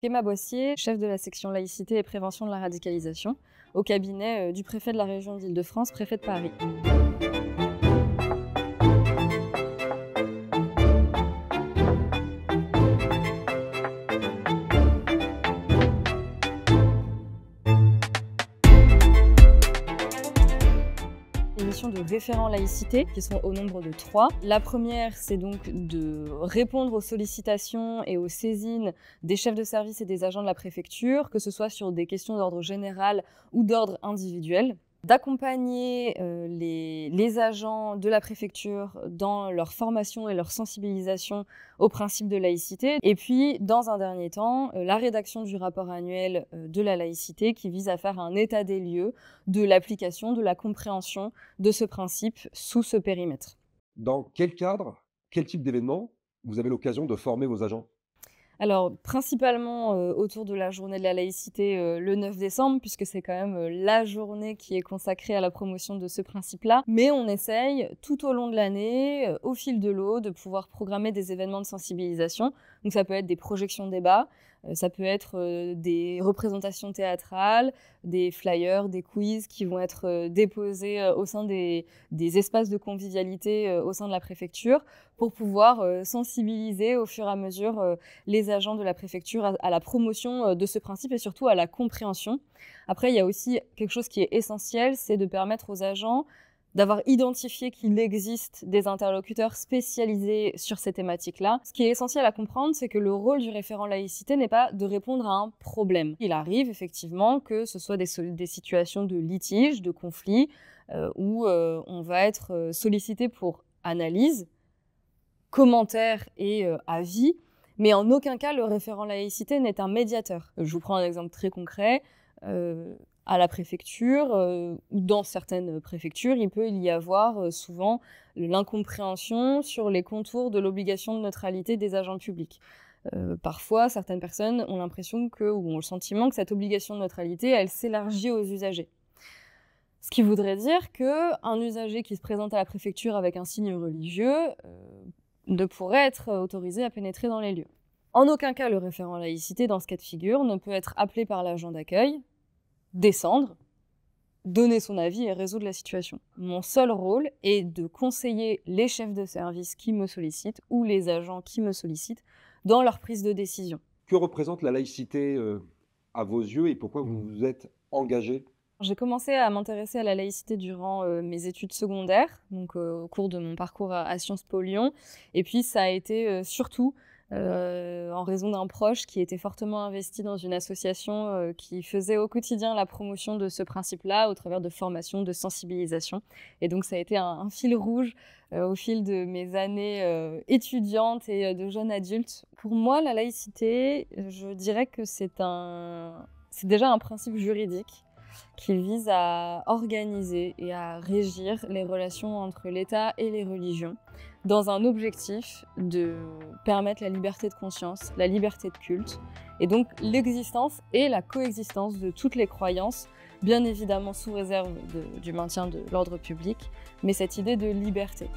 Emma Boissier, chef de la section laïcité et prévention de la radicalisation, au cabinet du préfet de la région d'Île-de-France, préfet de Paris. Missions de référents laïcité qui sont au nombre de 3. La première, c'est donc de répondre aux sollicitations et aux saisines des chefs de service et des agents de la préfecture, que ce soit sur des questions d'ordre général ou d'ordre individuel. D'accompagner les agents de la préfecture dans leur formation et leur sensibilisation aux principes de laïcité. Et puis, dans un dernier temps, la rédaction du rapport annuel de la laïcité qui vise à faire un état des lieux de l'application, de la compréhension de ce principe sous ce périmètre. Dans quel cadre, quel type d'événement vous avez l'occasion de former vos agents? Alors, principalement autour de la journée de la laïcité le 9 décembre, puisque c'est quand même la journée qui est consacrée à la promotion de ce principe-là. Mais on essaye tout au long de l'année, au fil de l'eau, de pouvoir programmer des événements de sensibilisation. Donc ça peut être des projections débats, ça peut être des représentations théâtrales, des flyers, des quiz qui vont être déposés au sein des espaces de convivialité au sein de la préfecture pour pouvoir sensibiliser au fur et à mesure les agents de la préfecture à la promotion de ce principe et surtout à la compréhension. Après, il y a aussi quelque chose qui est essentiel, c'est de permettre aux agents d'avoir identifié qu'il existe des interlocuteurs spécialisés sur ces thématiques-là. Ce qui est essentiel à comprendre, c'est que le rôle du référent laïcité n'est pas de répondre à un problème. Il arrive effectivement que ce soit des situations de litige, de conflit, où on va être sollicité pour analyse, commentaires et avis, mais en aucun cas le référent laïcité n'est un médiateur. Je vous prends un exemple très concret. À la préfecture ou dans certaines préfectures, il peut y avoir souvent l'incompréhension sur les contours de l'obligation de neutralité des agents publics. Parfois, certaines personnes ont l'impression ou ont le sentiment que cette obligation de neutralité, elle s'élargit aux usagers. Ce qui voudrait dire qu'un usager qui se présente à la préfecture avec un signe religieux ne pourrait être autorisé à pénétrer dans les lieux. En aucun cas, le référent laïcité, dans ce cas de figure, ne peut être appelé par l'agent d'accueil, descendre, donner son avis et résoudre la situation. Mon seul rôle est de conseiller les chefs de service qui me sollicitent ou les agents qui me sollicitent dans leur prise de décision. Que représente la laïcité à vos yeux et pourquoi vous vous êtes engagé? J'ai commencé à m'intéresser à la laïcité durant mes études secondaires, donc au cours de mon parcours à Sciences Po Lyon. Et puis ça a été surtout en raison d'un proche qui était fortement investi dans une association qui faisait au quotidien la promotion de ce principe-là au travers de formations, de sensibilisation. Et donc ça a été un fil rouge au fil de mes années étudiantes et de jeune adulte. Pour moi, la laïcité, je dirais que c'est déjà un principe juridique qui vise à organiser et à régir les relations entre l'État et les religions dans un objectif de permettre la liberté de conscience, la liberté de culte, et donc l'existence et la coexistence de toutes les croyances, bien évidemment sous réserve du maintien de l'ordre public, mais cette idée de liberté.